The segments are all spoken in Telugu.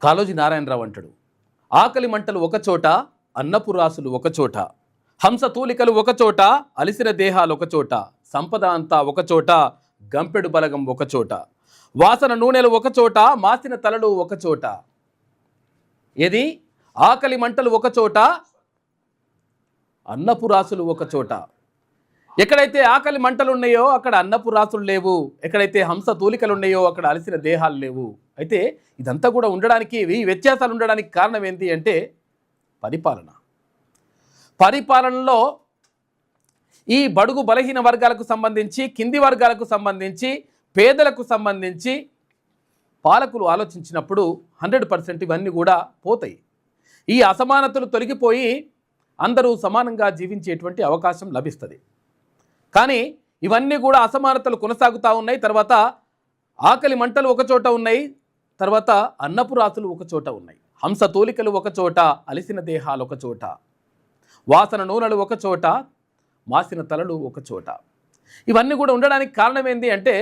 కాళోజీ నారాయణరావు అంటాడు, ఆకలి మంటలు ఒకచోట, అన్నపు రాసులు ఒకచోట, హంస తూలికలు ఒకచోట, అలిసిన దేహాలు ఒకచోట, సంపద అంతా ఒకచోట, గంపెడు బలగం ఒకచోట, వాసన నూనెలు ఒకచోట, మాసిన తలలు ఒకచోట. ఏది? ఆకలి మంటలు ఒకచోట, అన్నపు రాసులు ఒకచోట. ఎక్కడైతే ఆకలి మంటలు ఉన్నాయో అక్కడ అన్నపు రాసులు లేవు, ఎక్కడైతే హంస తూలికలు ఉన్నాయో అక్కడ అలసిన దేహాలు లేవు. అయితే ఇదంతా కూడా ఉండడానికి, ఈ వ్యత్యాసాలు ఉండడానికి కారణం ఏంటి అంటే పరిపాలనలో ఈ బడుగు బలహీన వర్గాలకు సంబంధించి, కింది వర్గాలకు సంబంధించి, పేదలకు సంబంధించి పాలకులు ఆలోచించినప్పుడు 100% ఇవన్నీ కూడా పోతాయి. ఈ అసమానతలు తొలగిపోయి అందరూ సమానంగా జీవించేటువంటి అవకాశం లభిస్తుంది. కానీ ఇవన్నీ కూడా అసమానతలు కొనసాగుతూ ఉన్నాయి. తర్వాత ఆకలి మంటలు ఒకచోట ఉన్నాయి, తర్వాత అన్నపు రాసులు ఒకచోట ఉన్నాయి, హంస తూలికలు ఒకచోట, అలిసిన దేహాలు ఒకచోట, వాసన నూనెలు ఒకచోట, మాసిన తలలు ఒకచోట. ఇవన్నీ కూడా ఉండడానికి కారణం ఏంటి అంటే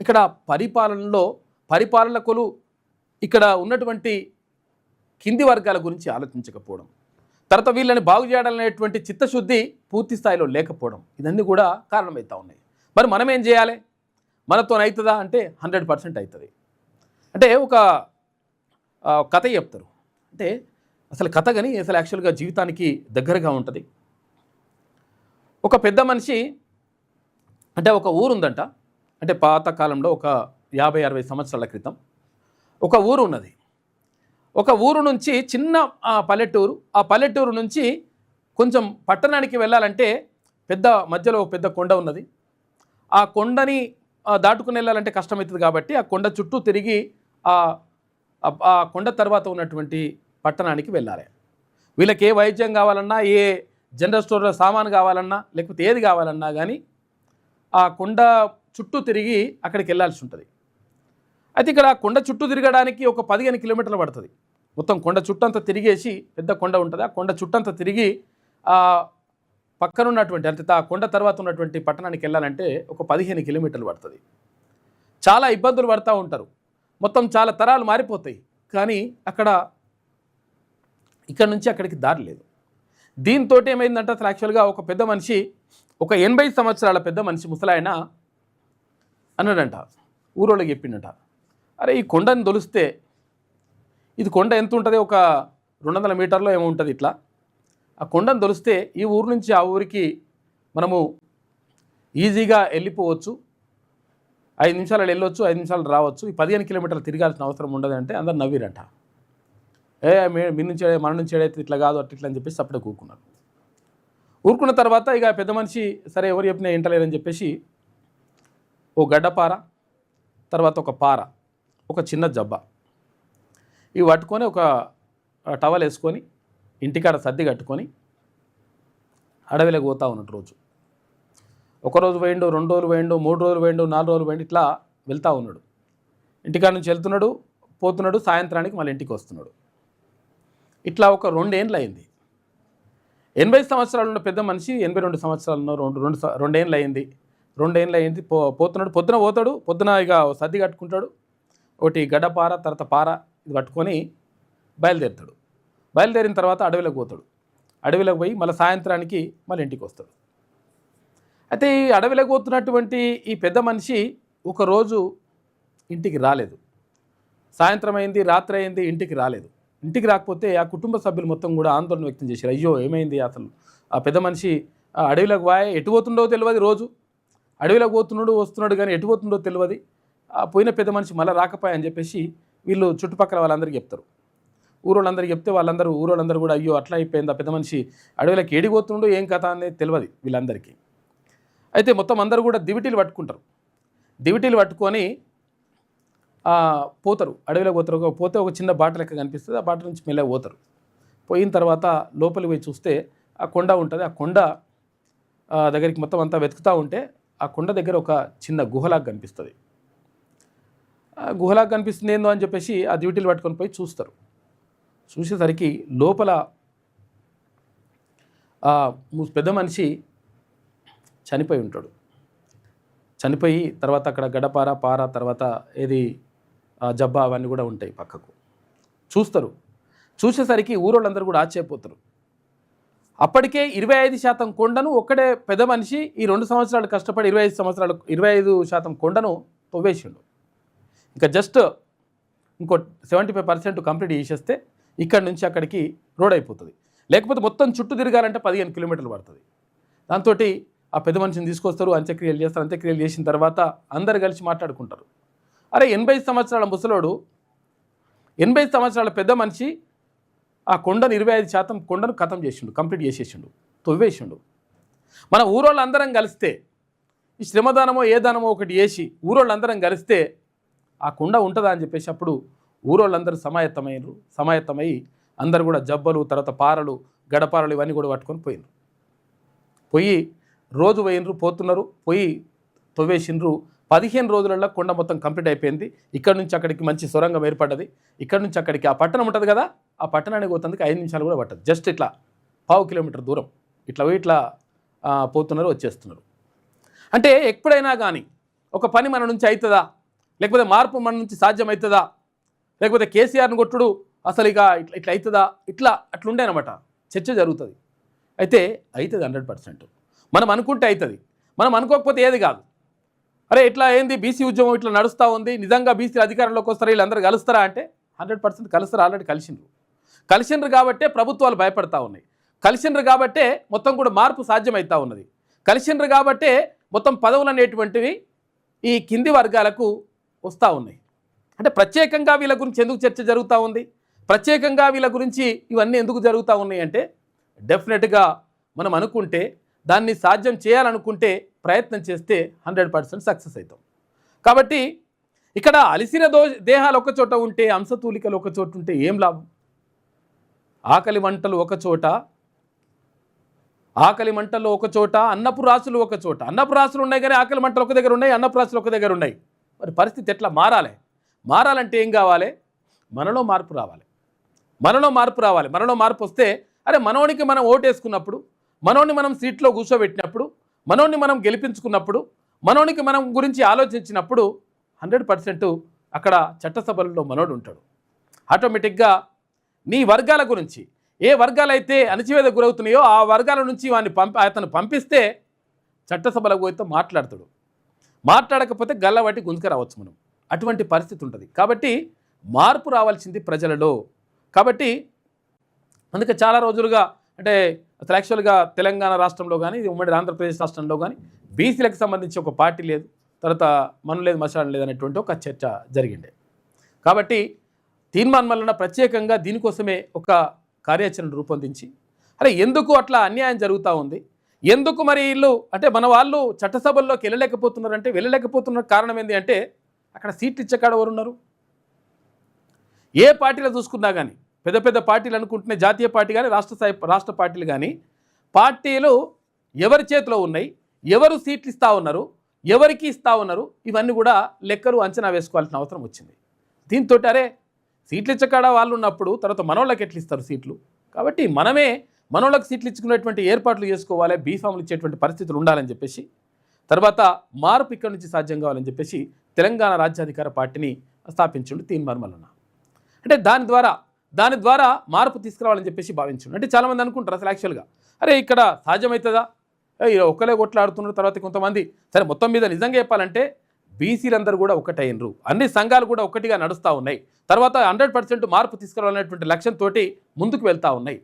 ఇక్కడ పరిపాలకులు ఇక్కడ ఉన్నటువంటి కింది వర్గాల గురించి ఆలోచించకపోవడం, తర్వాత వీళ్ళని బాగు చేయాలనేటువంటి చిత్తశుద్ధి పూర్తి స్థాయిలో లేకపోవడం, ఇవన్నీ కూడా కారణమవుతూ ఉన్నాయి. మరి మనం ఏం చేయాలి? మనతో అవుతుందా అంటే 100% అవుతుంది. అంటే ఒక కథ చెప్తారు, అంటే అసలు కథ కానీ అసలు యాక్చువల్గా జీవితానికి దగ్గరగా ఉంటుంది. ఒక పెద్ద మనిషి, అంటే ఒక ఊరు ఉందంట, అంటే పాతకాలంలో ఒక 50-60 సంవత్సరాల క్రితం ఒక ఊరు ఉన్నది. ఒక ఊరు నుంచి చిన్న పల్లెటూరు, ఆ పల్లెటూరు నుంచి కొంచెం పట్టణానికి వెళ్ళాలంటే మధ్యలో పెద్ద కొండ ఉన్నది. ఆ కొండని దాటుకుని వెళ్ళాలంటే కష్టమవుతుంది కాబట్టి ఆ కొండ చుట్టూ తిరిగి ఆ కొండ తర్వాత ఉన్నటువంటి పట్టణానికి వెళ్ళాలి. వీళ్ళకి ఏ వైద్యం కావాలన్నా, ఏ జనరల్ స్టోర్లో సామాను కావాలన్నా, లేకపోతే ఏది కావాలన్నా కానీ ఆ కొండ చుట్టూ తిరిగి అక్కడికి వెళ్ళాల్సి ఉంటుంది. అయితే ఇక్కడ కొండ చుట్టూ తిరగడానికి ఒక 15 కిలోమీటర్లు పడుతుంది. మొత్తం కొండ చుట్టంతా తిరిగేసి, పెద్ద కొండ ఉంటుంది, ఆ కొండ చుట్టంతా తిరిగి పక్కనున్నటువంటి, అంటే ఆ కొండ తర్వాత ఉన్నటువంటి పట్టణానికి వెళ్ళాలంటే ఒక 15 కిలోమీటర్లు పడుతుంది. చాలా ఇబ్బందులు పడుతూ ఉంటారు, మొత్తం చాలా తరాలు మారిపోతాయి. కానీ ఇక్కడ నుంచి అక్కడికి దారి లేదు. దీంతో ఏమైందంటే అసలు యాక్చువల్గా ఒక పెద్ద మనిషి, ఒక 80 సంవత్సరాల పెద్ద మనిషి, ముసలాయన అన్నాడంట, ఊరోళ్ళకి చెప్పిండట, అరే ఈ కొండని తొలిస్తే, ఇది కొండ ఎంత ఉంటుంది, ఒక 200 మీటర్లో ఏమో ఉంటుంది, ఇట్లా ఆ కొండను తొలిస్తే ఈ ఊరు నుంచి ఆ ఊరికి మనము ఈజీగా వెళ్ళిపోవచ్చు, 5 నిమిషాలు వెళ్ళొచ్చు, 5 నిమిషాలు రావచ్చు, ఈ 15 కిలోమీటర్లు తిరగాల్సిన అవసరం ఉండదు అంటే అందరు నవ్విరంట. మన నుంచి ఏడైతే ఇట్లా కాదు అట్లా అని చెప్పేసి అప్పుడే ఊరుకున్న తర్వాత ఇక పెద్ద మనిషి సరే ఎవరు చెప్పినా వింటలేరని చెప్పేసి ఓ గడ్డపార, తర్వాత ఒక పార, ఒక చిన్న జబ్బ ఇవి పట్టుకొని ఒక టవల్ వేసుకొని ఇంటికాడ సర్ది కట్టుకొని అడవిలోకి పోతా ఉన్నట్టు రోజు. ఒకరోజు పోయిండు, 2 రోజులు పోయిండు, 3 రోజులు పోయిండు, 4 రోజులు పోయిండు, ఇట్లా వెళ్తూ ఉన్నాడు. ఇంటికాడ నుంచి వెళ్తున్నాడు, పోతున్నాడు, సాయంత్రానికి మళ్ళీ ఇంటికి వస్తున్నాడు. ఇట్లా ఒక 2 ఏళ్ళు అయింది. 80 సంవత్సరాలు ఉన్న పెద్ద మనిషి 82 సంవత్సరాలు ఉన్న 2 ఏళ్ళు అయింది. 2 ఏళ్ళు అయింది. పోతున్నాడు, పొద్దున పోతాడు, పొద్దున ఇక సర్ది కట్టుకుంటాడు, ఒకటి గడ్డపార, తర్వాత పార ఇది పట్టుకొని బయలుదేరుతాడు. బయలుదేరిన తర్వాత అడవిలోకి పోతాడు. అడవిలోకి పోయి మళ్ళీ సాయంత్రానికి మళ్ళీ ఇంటికి వస్తాడు. అయితే ఈ అడవిలోకి పోతున్నటువంటి ఈ పెద్ద మనిషి ఒకరోజు ఇంటికి రాలేదు. సాయంత్రం అయింది, రాత్రి అయింది, ఇంటికి రాలేదు. ఇంటికి రాకపోతే ఆ కుటుంబ సభ్యులు మొత్తం కూడా ఆందోళన వ్యక్తం చేశారు. అయ్యో ఏమైంది అసలు, ఆ పెద్ద మనిషి అడవిలోకి ఎటు పోతుండో తెలియదు, రోజు అడవిలోకి పోతున్నాడు వస్తున్నాడు కానీ ఎటు పోతుండో తెలియదు, పోయిన పెద్ద మనిషి మళ్ళీ రాకపోయా అని చెప్పేసి వీళ్ళు చుట్టుపక్కల వాళ్ళందరికీ చెప్తారు. ఊరోళ్ళందరికీ చెప్తే ఊరోళ్ళందరూ కూడా అయ్యో అట్లా అయిపోయింది, ఆ పెద్ద మనిషి అడవిలోకి ఏడిపోతుండో ఏం కథ అనేది తెలియదు వీళ్ళందరికీ. అయితే మొత్తం అందరూ కూడా దివిటీలు పట్టుకుంటారు. దివిటీలు పట్టుకొని పోతారు, అడవిలోకి పోతారు. పోతే ఒక చిన్న బాట లెక్క కనిపిస్తుంది, ఆ బాట నుంచి మెల్లగా పోతారు. పోయిన తర్వాత లోపలికి పోయి చూస్తే ఆ కొండ ఉంటుంది. ఆ కొండ దగ్గరికి మొత్తం అంతా వెతుకుతూ ఉంటే ఆ కొండ దగ్గర ఒక చిన్న గుహలాగా కనిపిస్తుంది. గుహలాగా కనిపిస్తుంది ఏందో అని చెప్పేసి ఆ దివిటీలు పట్టుకొని పోయి చూస్తారు. చూసేసరికి లోపల పెద్ద మనిషి చనిపోయి ఉంటాడు. చనిపోయి తర్వాత అక్కడ గడపార పార తర్వాత ఏది జబ్బా అవన్నీ కూడా ఉంటాయి పక్కకు. చూసేసరికి ఊరోళ్ళందరూ కూడా ఆశ్చర్యపోతారు. అప్పటికే 25% కొండను ఒక్కడే పెద్ద మనిషి ఈ 2 సంవత్సరాలు కష్టపడి 25% కొండను తవ్వేసిండు. ఇంకా జస్ట్ ఇంకో 75% కంప్లీట్ చేసేస్తే ఇక్కడి నుంచి అక్కడికి రోడ్ అయిపోతుంది. లేకపోతే మొత్తం చుట్టూ తిరగాలంటే 15 కిలోమీటర్లు పడుతుంది. దాంతో ఆ పెద్ద మనిషిని తీసుకొస్తారు, అంత్యక్రియలు చేస్తారు. అంత్యక్రియలు చేసిన తర్వాత అందరు కలిసి మాట్లాడుకుంటారు. అరే 80 సంవత్సరాల ముసలోడు, 80 సంవత్సరాల పెద్ద మనిషి ఆ కొండను 25% కొండను ఖతం చేసిండు, కంప్లీట్ చేసేసిండు, తవ్వేసిండు. మన ఊరోళ్ళందరం కలిస్తే ఈ శ్రమదానమో ఏ దానమో ఒకటి ఊరోళ్ళందరం కలిస్తే ఆ కొండ ఉంటుందా అని చెప్పేసి అప్పుడు ఊరోళ్ళందరూ సమాయత్తమై అందరు కూడా జబ్బలు, తర్వాత పారలు, గడపారలు ఇవన్నీ కూడా పట్టుకొని పోయి రోజు పోతున్నారు, తవ్వేసిండ్రు. 15 రోజులలో కొండ మొత్తం కంప్లీట్ అయిపోయింది. ఇక్కడ నుంచి అక్కడికి మంచి సొరంగం ఏర్పడ్డది. ఇక్కడ నుంచి అక్కడికి ఆ పట్టణం ఉంటుంది కదా, ఆ పట్టణానికి పోతుందికి 5 నిమిషాలు కూడా పట్టదు. జస్ట్ ఇట్లా 1/2 కిలోమీటర్ దూరం ఇట్లా పోతున్నారు, వచ్చేస్తున్నారు. అంటే ఎప్పుడైనా కానీ ఒక పని మన నుంచి అవుతుందా, లేకపోతే మార్పు మన నుంచి సాధ్యమవుతుందా, లేకపోతే కేసీఆర్ని కొట్టుడు అసలు ఇక ఇట్లా అవుతుందా, అట్లుండేనమాట చర్చ జరుగుతుంది. అయితే అవుతుంది 100%. మనం అనుకుంటే అవుతుంది, మనం అనుకోకపోతే ఏది కాదు. అరే ఇట్లా ఏంది బీసీ ఉద్యమం ఇట్లా నడుస్తూ ఉంది, నిజంగా బీసీలు అధికారంలోకి వస్తారా, వీళ్ళందరూ కలుస్తారా అంటే 100% కలుస్తారు. ఆల్రెడీ కలిసిండ్రు కాబట్టే ప్రభుత్వాలు భయపడతా ఉన్నాయి. కలిసిండ్రు కాబట్టే మొత్తం కూడా మార్పు సాధ్యమవుతా ఉన్నది. కలిసిండ్రు కాబట్టే మొత్తం పదవులు అనేటువంటివి ఈ కింది వర్గాలకు వస్తూ ఉన్నాయి. అంటే ప్రత్యేకంగా వీళ్ళ గురించి ఎందుకు చర్చ జరుగుతూ ఉంది, ప్రత్యేకంగా వీళ్ళ గురించి ఇవన్నీ ఎందుకు జరుగుతూ ఉన్నాయి అంటే డెఫినెట్గా మనం అనుకుంటే, దాన్ని సాధ్యం చేయాలనుకుంటే, ప్రయత్నం చేస్తే 100% సక్సెస్ అవుతాం. కాబట్టి ఇక్కడ అలిసిన దేహాలు ఒక చోట ఉంటే, అంశతూలికలు ఒక చోట ఉంటే ఏం లాభం? ఆకలి మంటలు ఒక చోట, అన్నపు రాసులు ఒక చోట. అన్నపు రాసులు ఉన్నాయి కానీ ఆకలి మంటలు ఒక దగ్గర ఉన్నాయి, అన్నపు రాసులు ఒక దగ్గర ఉన్నాయి. మరి పరిస్థితి ఎట్లా మారాలంటే ఏం కావాలి? మనలో మార్పు రావాలి. మనలో మార్పు వస్తే, అరే మనోనికి మనం ఓటేసుకున్నప్పుడు, మనోని మనం సీట్లో కూర్చోబెట్టినప్పుడు, మనోని మనం గెలిపించుకున్నప్పుడు, మనోనికి మనం గురించి ఆలోచించినప్పుడు 100% అక్కడ చట్టసభలలో మనోడు ఉంటాడు. ఆటోమేటిక్గా నీ వర్గాల గురించి, ఏ వర్గాలైతే అణచివేదకు గురవుతున్నాయో ఆ వర్గాల నుంచి అతను పంపిస్తే చట్టసభలకు పోతే మాట్లాడతాడు. మాట్లాడకపోతే గల్లబట్టి గుంజుక రావచ్చు మనం. అటువంటి పరిస్థితి ఉంటుంది. కాబట్టి మార్పు రావాల్సింది ప్రజలలో. కాబట్టి అందుకే చాలా రోజులుగా అంటే అసలు యాక్చువల్గా తెలంగాణ రాష్ట్రంలో కానీ, ఉమ్మడి ఆంధ్రప్రదేశ్ రాష్ట్రంలో కానీ బీసీలకు సంబంధించి ఒక పార్టీ లేదు, తర్వాత మనం లేదు, మసాలా లేదు అనేటువంటి ఒక చర్చ జరిగిండే. కాబట్టి తీర్మాన్ మల్లన్న ప్రత్యేకంగా దీనికోసమే ఒక కార్యాచరణ రూపొందించి, అరే ఎందుకు అట్లా అన్యాయం జరుగుతూ ఉంది, ఎందుకు మరి వీళ్ళు అంటే మన వాళ్ళు చట్టసభల్లోకి వెళ్ళలేకపోతున్నారు కారణం ఏంటి అంటే, అక్కడ సీట్లు ఇచ్చే కాడ ఎవరున్నారు? ఏ పార్టీలో చూసుకున్నా కానీ, పెద్ద పెద్ద పార్టీలు అనుకుంటున్న జాతీయ పార్టీ కానీ, రాష్ట్ర పార్టీలు కానీ, పార్టీలు ఎవరి చేతిలో ఉన్నాయి, ఎవరు సీట్లు ఇస్తూ ఉన్నారు, ఎవరికి ఇస్తూ ఉన్నారు, ఇవన్నీ కూడా లెక్కలు అంచనా వేసుకోవాల్సిన అవసరం వచ్చింది. దీంతో అరే సీట్లు ఇచ్చకాడ వాళ్ళు ఉన్నప్పుడు తర్వాత మనోళ్ళకి ఎట్లు ఇస్తారు సీట్లు? కాబట్టి మనోళ్ళకి సీట్లు ఇచ్చుకునేటువంటి ఏర్పాట్లు చేసుకోవాలి, బీఫామ్లు ఇచ్చేటువంటి పరిస్థితులు ఉండాలని చెప్పేసి, తర్వాత మార్పు ఇక్కడి నుంచి సాధ్యం కావాలని చెప్పేసి తెలంగాణ రాజ్యాధికార పార్టీని స్థాపించిండు తీర్మాన్ మల్లన్న. అంటే దాని ద్వారా మార్పు తీసుకురావాలని చెప్పేసి భావించండి. అంటే చాలామంది అనుకుంటారు అసలు యాక్చువల్గా అరే ఇక్కడ సాధ్యమవుతుందా, ఒకరే కొట్లాడుతున్నారు, తర్వాత కొంతమంది సరే మొత్తం మీద నిజంగా చెప్పాలంటే బీసీలందరూ కూడా ఒకటైనరు, అన్ని సంఘాలు కూడా ఒకటిగా నడుస్తూ ఉన్నాయి, తర్వాత 100% మార్పు తీసుకురావాలనేటువంటి లక్ష్యంతో ముందుకు వెళ్తూ ఉన్నాయి.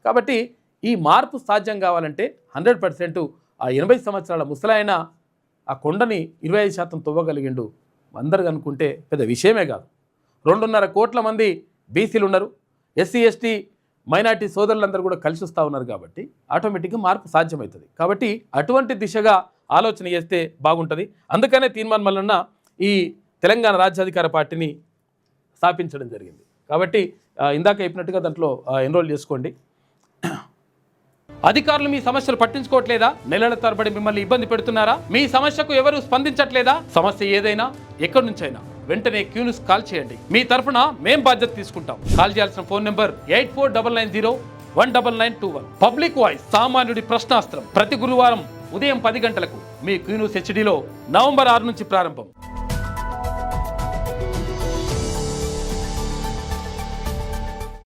కాబట్టి ఈ మార్పు సాధ్యం కావాలంటే 100% ఆ 80 సంవత్సరాల ముసలాయన ఆ కొండని 25% తవ్వగలిగిండు. అందరు అనుకుంటే పెద్ద విషయమే కాదు. 2.5 కోట్ల మంది బీసీలు ఉన్నారు, ఎస్సీ ఎస్టీ మైనార్టీ సోదరులందరూ కూడా కలిసి వస్తూ ఉన్నారు. కాబట్టి ఆటోమేటిక్గా మార్పు సాధ్యమవుతుంది. కాబట్టి అటువంటి దిశగా ఆలోచన చేస్తే బాగుంటుంది. అందుకనే తీర్మాన్ మల్లన్న ఈ తెలంగాణ రాజ్యాధికార పార్టీని స్థాపించడం జరిగింది. కాబట్టి ఇందాక చెప్పినట్టుగా దాంట్లో ఎన్రోల్ చేసుకోండి. అధికారులు మీ సమస్యలు పట్టించుకోవట్లేదా? నెలల తరబడి మిమ్మల్ని ఇబ్బంది పెడుతున్నారా? మీ సమస్యకు ఎవరు స్పందించట్లేదా? సమస్య ఏదైనా ఎక్కడి నుంచైనా వెంటనే క్యూన్యూస్ కాల్ చేయండి. మీ తరఫున మేం బాధ్యత తీసుకుంటాం. కాల్ చేయాల్సిన ఫోన్ నెంబర్ 8499019921. పబ్లిక్ వాయిస్, సామాన్యుడి ప్రశ్నాస్త్రం. ప్రతి గురువారం ఉదయం 10 గంటలకు మీ క్యూన్యూస్ హెచ్డీలో నవంబర్ 6 నుంచి ప్రారంభం.